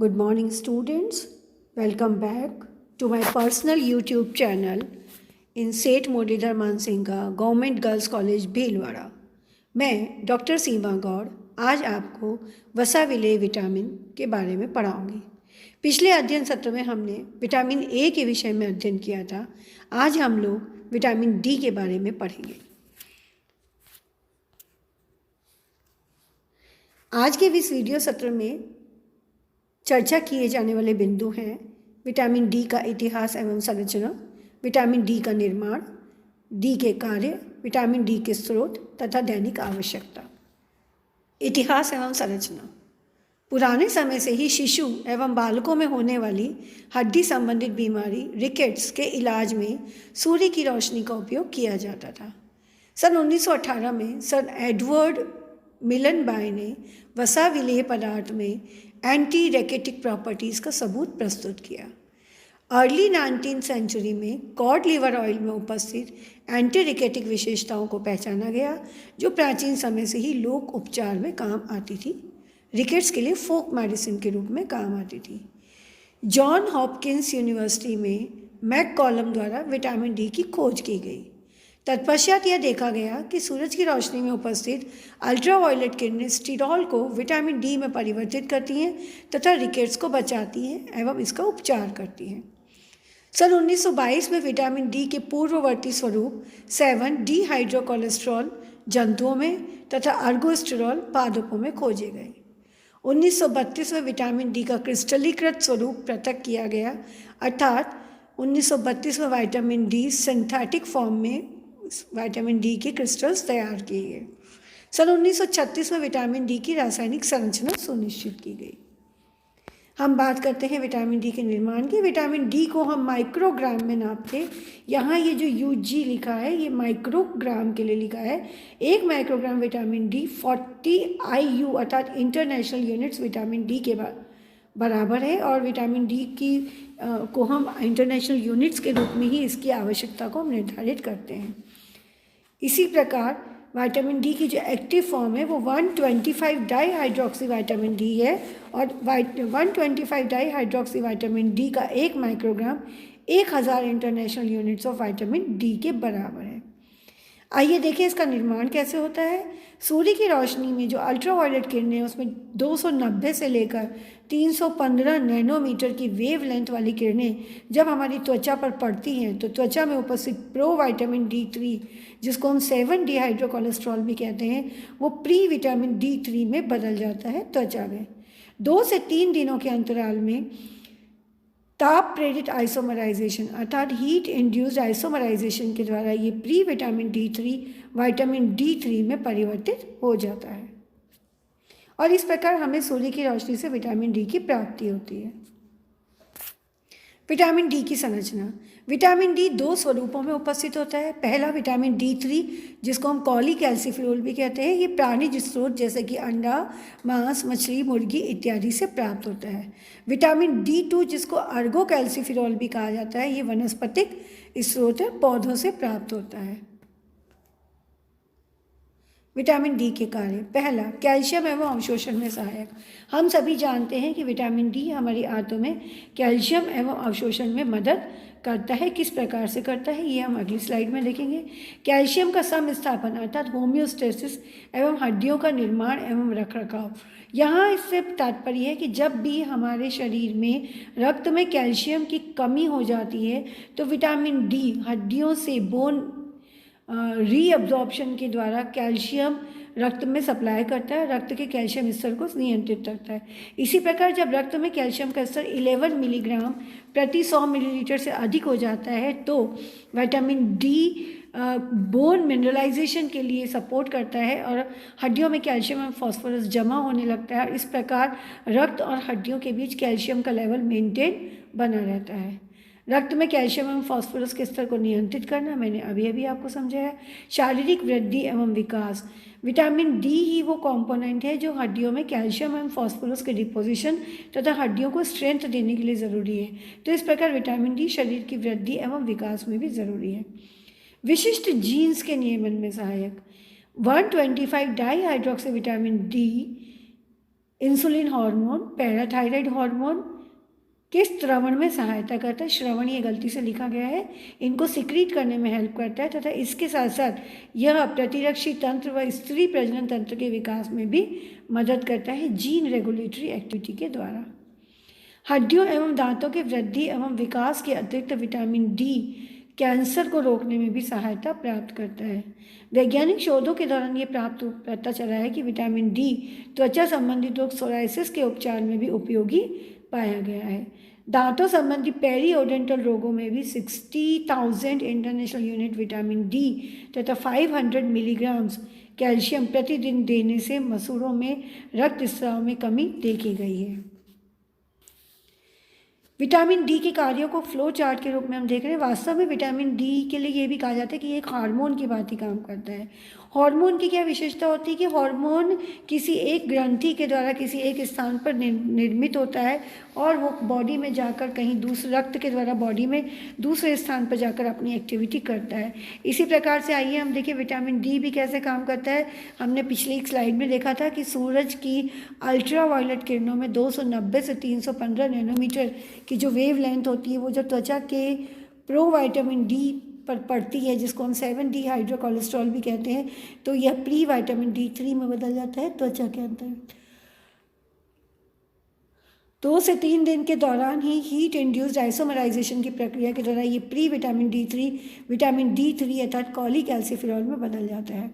Good morning, students. Welcome back to my personal YouTube channel in Seth Murlidhar Mansingha government girls college Bhilwara. मैं doctor सीमा गौड़ आज आपको वसा विलेय vitamin के बारे में पढ़ाऊंगी। पिछले अध्ययन सत्र में हमने विटामिन ए के विषय में अध्ययन किया था। आज हम लोग विटामिन डी के बारे में पढ़ेंगे। आज के इस वीडियो सत्र में चर्चा किए जाने वाले बिंदु हैं विटामिन डी का इतिहास एवं संरचना, विटामिन डी का निर्माण, डी के कार्य, विटामिन डी के स्रोत तथा दैनिक आवश्यकता। इतिहास एवं संरचना। पुराने समय से ही शिशु एवं बालकों में होने वाली हड्डी संबंधित बीमारी रिकेट्स के इलाज में सूर्य की रोशनी का उपयोग किया जाता था। सन 1918 में सर एडवर्ड मिलनबाय ने वसा विलेय पदार्थ में एंटी रैकेटिक प्रॉपर्टीज़ का सबूत प्रस्तुत किया। अर्ली 19th सेंचुरी में कॉड लिवर ऑयल में उपस्थित एंटी रिकेटिक विशेषताओं को पहचाना गया, जो प्राचीन समय से ही लोक उपचार में काम आती थी। रिकेट्स के लिए फोक मेडिसिन के रूप में काम आती थी। जॉन हॉपकिंस यूनिवर्सिटी में मैककॉलम द्वारा विटामिन डी की खोज की गई। तत्पश्चात यह देखा गया कि सूरज की रोशनी में उपस्थित अल्ट्रावायलेट किरणें स्टीरॉल को विटामिन डी में परिवर्तित करती हैं तथा रिकेट्स को बचाती हैं एवं इसका उपचार करती हैं। सन 1922 में विटामिन डी के पूर्ववर्ती स्वरूप 7 डिहाइड्रोकोलेस्ट्रॉल जंतुओं में तथा अर्गोस्टेरॉल पादपों में खोजे गए। 1932 में विटामिन डी का क्रिस्टलीकृत स्वरूप पृथक किया गया, अर्थात 1932 में विटामिन डी सिंथेटिक फॉर्म में विटामिन डी के क्रिस्टल्स तैयार किए गए। सन 1936 में विटामिन डी की रासायनिक संरचना सुनिश्चित की गई। हम बात करते हैं विटामिन डी के निर्माण की। विटामिन डी को हम माइक्रोग्राम में नापते हैं। यहाँ ये जो यूजी लिखा है ये माइक्रोग्राम के लिए लिखा है। एक माइक्रोग्राम विटामिन डी 40 IU अर्थात इंटरनेशनल यूनिट्स विटामिन डी के बराबर है और विटामिन डी को हम इंटरनेशनल यूनिट्स के रूप में ही इसकी आवश्यकता को हम निर्धारित करते हैं। इसी प्रकार विटामिन डी की जो एक्टिव फॉर्म है वो 125 डाईहाइड्रोक्सी विटामिन डी है और 125 डाईहाइड्रोक्सी विटामिन डी का 1 microgram 1000 international units of vitamin D के बराबर है। आइए देखें इसका निर्माण कैसे होता है। सूर्य की रोशनी में जो अल्ट्रावायलेट किरणें हैं उसमें 290 से लेकर 315 नैनोमीटर की वेव लेंथ वाली किरणें जब हमारी त्वचा पर पड़ती हैं तो त्वचा में उपस्थित प्रो विटामिन D3, जिसको हम 7 डिहाइड्रोकोलेस्ट्रॉल भी कहते हैं, वो प्री विटामिन D3 में बदल जाता है त्वचा में। 2 से 3 दिनों के अंतराल में ताप प्रेरित आइसोमराइजेशन अर्थात हीट इंड्यूस्ड आइसोमराइजेशन के द्वारा ये प्री विटामिन D3 में परिवर्तित हो जाता है और इस प्रकार हमें सूर्य की रोशनी से विटामिन डी की प्राप्ति होती है। विटामिन डी की संरचना। विटामिन डी 2 स्वरूपों में उपस्थित होता है। पहला विटामिन D3 जिसको हम कॉलीकैल्सिफेरोल भी कहते हैं, ये प्राणिज स्रोत जैसे कि अंडा, मांस, मछली, मुर्गी इत्यादि से प्राप्त होता है। विटामिन D2 जिसको अर्गोकैल्सिफेरोल भी कहा जाता है, ये वनस्पतिक स्रोत है, पौधों से प्राप्त होता है। विटामिन डी के कार्य। पहला, कैल्शियम एवं अवशोषण में सहायक। हम सभी जानते हैं कि विटामिन डी हमारी आंतों में कैल्शियम एवं अवशोषण में मदद करता है। किस प्रकार से करता है ये हम अगली स्लाइड में देखेंगे। कैल्शियम का समस्थापन अर्थात होम्योस्टेसिस एवं हड्डियों का निर्माण एवं रखरखाव। यहाँ इससे तात्पर्य है कि जब भी हमारे शरीर में रक्त में कैल्शियम की कमी हो जाती है तो विटामिन डी हड्डियों से बोन रीअब्जॉर्प्शन के द्वारा कैल्शियम रक्त में सप्लाई करता है, रक्त के कैल्शियम स्तर को नियंत्रित करता है। इसी प्रकार जब रक्त में कैल्शियम का स्तर 11 मिलीग्राम प्रति 100 मिलीलीटर से अधिक हो जाता है तो विटामिन डी बोन मिनरलाइजेशन के लिए सपोर्ट करता है और हड्डियों में कैल्शियम और फास्फोरस जमा होने लगता है और इस प्रकार रक्त और हड्डियों के बीच कैल्शियम का लेवल मेंटेन बना रहता है। रक्त में कैल्शियम एवं फास्फोरस के स्तर को नियंत्रित करना मैंने अभी आपको समझाया। शारीरिक वृद्धि एवं विकास। विटामिन डी ही वो कंपोनेंट है जो हड्डियों में कैल्शियम एवं फास्फोरस के डिपोजिशन तथा हड्डियों को स्ट्रेंथ देने के लिए ज़रूरी है। तो इस प्रकार विटामिन डी शरीर की वृद्धि एवं विकास में भी ज़रूरी है। विशिष्ट जीन्स के नियमन में सहायक। 125 dihydroxy vitamin D insulin hormone, parathyroid hormone किस श्रवण में सहायता करता है, श्रवण ये गलती से लिखा गया है, इनको सिक्रीट करने में हेल्प करता है तथा इसके साथ साथ यह प्रतिरक्षी तंत्र व स्त्री प्रजनन तंत्र के विकास में भी मदद करता है जीन रेगुलेटरी एक्टिविटी के द्वारा। हड्डियों एवं दांतों की वृद्धि एवं विकास के अतिरिक्त विटामिन डी कैंसर को रोकने में भी सहायता प्राप्त करता है। वैज्ञानिक शोधों के दौरान ये प्राप्त पता चला है कि विटामिन डी त्वचा संबंधित रोग सोराइसिस के उपचार में भी उपयोगी पाया गया है। दांतों संबंधी पेरियोडेंटल रोगों में भी 60,000 इंटरनेशनल यूनिट विटामिन डी तथा 500 मिलीग्राम्स कैल्शियम प्रतिदिन देने से मसूड़ों में रक्तस्राव में कमी देखी गई है। विटामिन डी के कार्यों को फ्लो चार्ट के रूप में हम देख रहे हैं। वास्तव में विटामिन डी के लिए ये भी कहा जाता है कि ये एक हार्मोन की भांति काम करता है। हार्मोन की क्या विशेषता होती है कि हार्मोन किसी एक ग्रंथि के द्वारा किसी एक स्थान पर निर्मित होता है और वो बॉडी में जाकर कहीं दूसरे रक्त के द्वारा बॉडी में दूसरे स्थान पर जाकर अपनी एक्टिविटी करता है। इसी प्रकार से आइए हम देखें विटामिन डी भी कैसे काम करता है। हमने पिछली एक स्लाइड में देखा था कि सूरज की अल्ट्रावायलेट किरणों में 290 से 315 नैनोमीटर की जो वेव लेंथ होती है वो जब त्वचा के प्रोवाइटामिन डी पर पड़ती है, जिसको हम 7D हाइड्रोकोलेस्ट्रॉल भी कहते हैं, तो यह प्री विटामिन D3 में बदल जाता है त्वचा के अंदर। 2 से 3 दिन के दौरान ही हीट इंड्यूस्ड आइसोमराइजेशन की प्रक्रिया के दौरान ये प्री विटामिन D3 अर्थात कॉलीकैल्सिफेरॉल में बदल जाता है।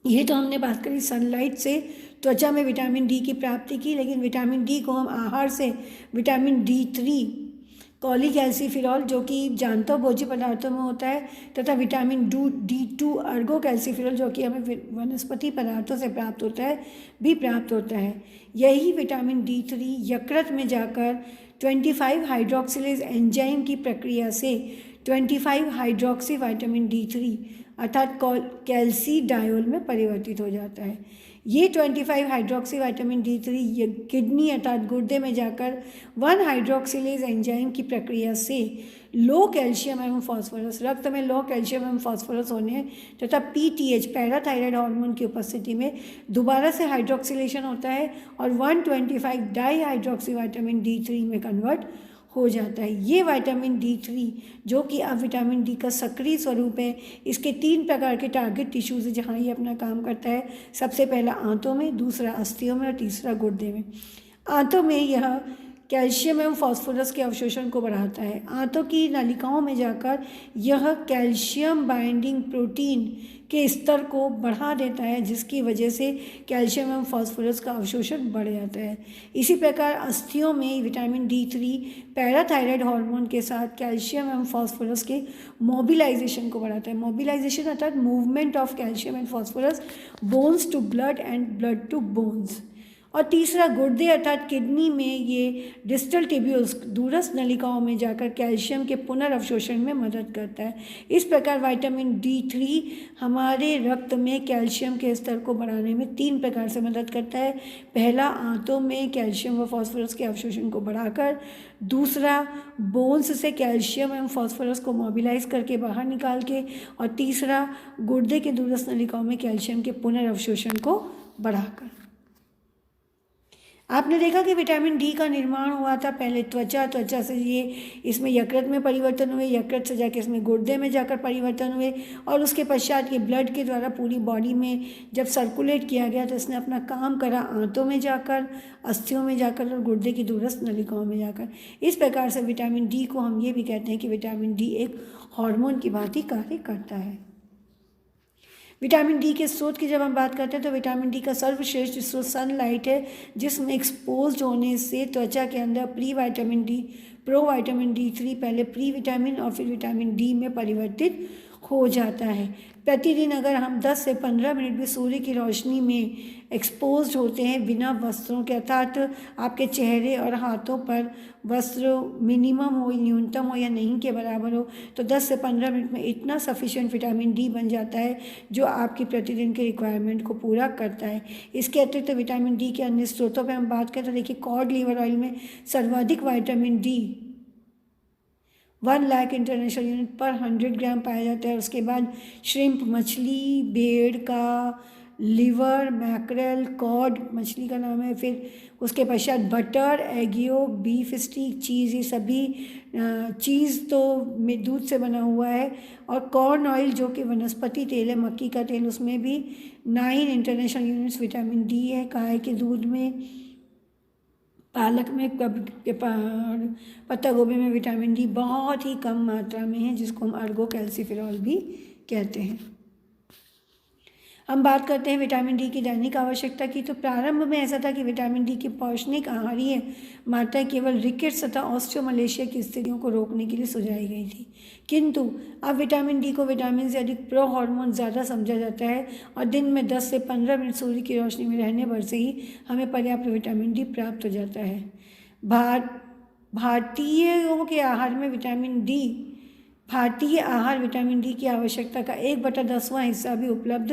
ये तो हमने बात करी सनलाइट से त्वचा में विटामिन डी की प्राप्ति की, लेकिन विटामिन डी को हम आहार से विटामिन D3 कॉलीकैल्सिफेरॉल जो कि जानता भोज्य पदार्थों में होता है तथा विटामिन D2 अर्गोकैल्सिफेरॉल जो कि हमें वनस्पति पदार्थों से प्राप्त होता है भी प्राप्त होता है। यही विटामिन D3 यकृत में जाकर 25 हाइड्रोक्सिलेज एंजाइम की प्रक्रिया से 25 हाइड्रोक्सी विटामिन D3 अर्थात कैल्सीडायोल में परिवर्तित हो जाता है। ये 25 हाइड्रोक्सी विटामिन D3 किडनी अर्थात गुर्दे में जाकर 1 हाइड्रोक्सिलेज एंजाइम की प्रक्रिया से लो कैल्शियम एवं फास्फोरस, रक्त में लो कैल्शियम एवं फास्फोरस होने तथा PTH पैराथायराइड हार्मोन की उपस्थिति में दोबारा से हाइड्रोक्सिलेशन होता है और 125 डाई हाइड्रोक्सी विटामिन D3 में कन्वर्ट हो जाता है। ये विटामिन D3 जो कि अब विटामिन डी का सक्रिय स्वरूप है, इसके 3 प्रकार के टारगेट टिश्यूज है जहाँ ये अपना काम करता है। सबसे पहला आंतों में, दूसरा अस्थियों में और तीसरा गुर्दे में। आंतों में यह कैल्शियम एवं फास्फोरस के अवशोषण को बढ़ाता है। आंतों की नलिकाओं में जाकर यह कैल्शियम बाइंडिंग प्रोटीन के स्तर को बढ़ा देता है, जिसकी वजह से कैल्शियम एवं फास्फोरस का अवशोषण बढ़ जाता है। इसी प्रकार अस्थियों में विटामिन D3 पैराथायराइड हार्मोन के साथ कैल्शियम एवं फास्फोरस के मोबिलाइजेशन को बढ़ाता है। मोबिलाइजेशन अर्थात movement of calcium and phosphorus bones to blood and blood to bones. और तीसरा गुर्दे अर्थात किडनी में ये डिस्टल टिब्यूल्स दूरस्थ नलिकाओं में जाकर कैल्शियम के पुनर्अवशोषण में मदद करता है। इस प्रकार विटामिन D3 हमारे रक्त में कैल्शियम के स्तर को बढ़ाने में 3 प्रकार से मदद करता है। पहला, आंतों में कैल्शियम व फास्फोरस के अवशोषण को बढ़ाकर, दूसरा बोन्स से कैल्शियम एवं फास्फोरस को मोबिलाइज करके बाहर निकाल के, और तीसरा गुर्दे के दूरस्थ नलिकाओं में कैल्शियम के पुनर्अवशोषण को बढ़ाकर। आपने देखा कि विटामिन डी का निर्माण हुआ था पहले त्वचा से ये इसमें यकृत में परिवर्तन हुए, यकृत से जाके इसमें गुर्दे में जाकर परिवर्तन हुए, और उसके पश्चात ये ब्लड के द्वारा पूरी बॉडी में जब सर्कुलेट किया गया तो इसने अपना काम करा आंतों में जाकर, अस्थियों में जाकर और गुर्दे की दूरस्थ नलिकाओं में जाकर। इस प्रकार से विटामिन डी को हम ये भी कहते हैं कि विटामिन डी एक हार्मोन की भांति कार्य करता है। विटामिन डी के स्रोत की जब हम बात करते हैं तो विटामिन डी का सर्वश्रेष्ठ स्रोत सनलाइट है, जिसमें एक्सपोज होने से त्वचा के अंदर प्रोविटामिन D3 पहले प्री विटामिन और फिर विटामिन डी में परिवर्तित हो जाता है। प्रतिदिन अगर हम 10 से 15 मिनट भी सूर्य की रोशनी में एक्सपोज होते हैं बिना वस्त्रों के, अर्थात आपके चेहरे और हाथों पर वस्त्र मिनिमम हो, न्यूनतम हो या नहीं के बराबर हो, तो 10 से 15 मिनट में इतना सफिशिएंट विटामिन डी बन जाता है जो आपकी प्रतिदिन के रिक्वायरमेंट को पूरा करता है। इसके अतिरिक्त विटामिन डी के अन्य स्रोतों पर हम बात करें तो देखिए कॉड लीवर ऑयल में सर्वाधिक vitamin D 1 lakh international unit पर 100 ग्राम पाया जाता है। उसके बाद श्रिम्प मछली, भेड़ का लिवर, मैकरेल, कॉड मछली का नाम है, फिर उसके पश्चात बटर, एगियो, बीफ स्टीक, चीज़, ये सभी चीज़ तो दूध से बना हुआ है। और कॉर्न ऑयल जो कि वनस्पति तेल है, मक्की का तेल, उसमें भी 9 इंटरनेशनल यूनिट्स विटामिन डी है। गाय के दूध में, पालक में, पत्ता गोभी में विटामिन डी बहुत ही कम मात्रा में है, जिसको हम अर्गो कैल्सिफेरॉल भी कहते हैं। हम बात करते हैं विटामिन डी की दैनिक आवश्यकता की। तो प्रारंभ में ऐसा था कि विटामिन डी की पौष्टिक आहारीय मात्रा केवल रिकेट्स तथा ऑस्टियोमलेशिया की स्थितियों को रोकने के लिए सुझाई गई थी, किंतु अब विटामिन डी को विटामिन से अधिक प्रो हार्मोन ज़्यादा समझा जाता है और दिन में 10 से 15 मिनट सूर्य की रोशनी में रहने भर से ही हमें पर्याप्त विटामिन डी प्राप्त हो जाता है। भारतीयों के आहार में भारतीय आहार विटामिन डी की आवश्यकता का 1/10वां हिस्सा भी उपलब्ध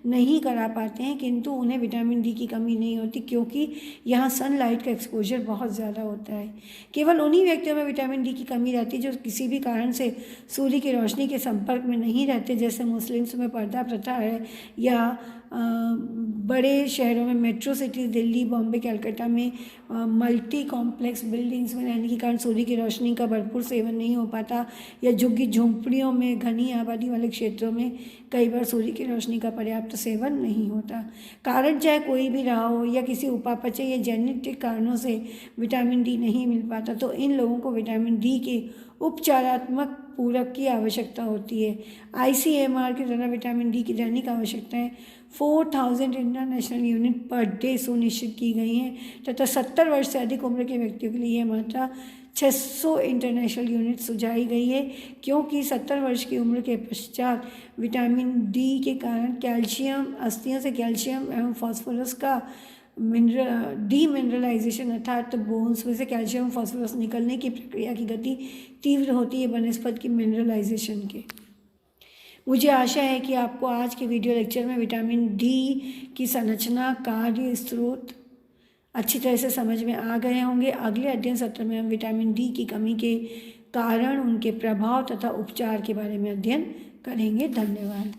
नहीं करा पाते हैं, किंतु उन्हें विटामिन डी की कमी नहीं होती क्योंकि यहाँ सनलाइट का एक्सपोजर बहुत ज़्यादा होता है। केवल उन्हीं व्यक्तियों में विटामिन डी की कमी रहती है जो किसी भी कारण से सूर्य की रोशनी के संपर्क में नहीं रहते, जैसे मुस्लिम्स में पर्दा प्रथा है, या बड़े शहरों में, मेट्रो सिटी दिल्ली, बॉम्बे, कलकत्ता में मल्टी कॉम्प्लेक्स बिल्डिंग्स में रहने के कारण सूर्य की रोशनी का भरपूर सेवन नहीं हो पाता, या झुग्गी झोंपड़ियों में, घनी आबादी वाले क्षेत्रों में कई बार सूर्य की रोशनी का पर्याप्त सेवन नहीं होता। कारण चाहे कोई भी रहा हो, या किसी उपापचय या जेनेटिक कारणों से विटामिन डी नहीं मिल पाता, तो इन लोगों को विटामिन डी के उपचारात्मक पूरक की आवश्यकता होती है। ICMR के द्वारा विटामिन डी की दैनिक आवश्यकताएं 4000 इंटरनेशनल यूनिट पर डे सुनिश्चित की गई हैं तथा 70 वर्ष से अधिक उम्र के व्यक्तियों के लिए यह मात्रा 600 इंटरनेशनल यूनिट सुझाई गई है, क्योंकि 70 वर्ष की उम्र के पश्चात विटामिन डी के कारण कैल्शियम, अस्थियों से कैल्शियम एवं फास्फोरस का डीमिनरलाइजेशन अर्थात बोन्स में से कैल्शियम फास्फोरस निकलने की प्रक्रिया की गति तीव्र होती है बनस्पत की मिनरलाइजेशन के। मुझे आशा है कि आपको आज के वीडियो लेक्चर में विटामिन डी की संरचना, कार्य, स्रोत अच्छी तरह से समझ में आ गए होंगे। अगले अध्ययन सत्र में हम विटामिन डी की कमी के कारण, उनके प्रभाव तथा उपचार के बारे में अध्ययन करेंगे। धन्यवाद।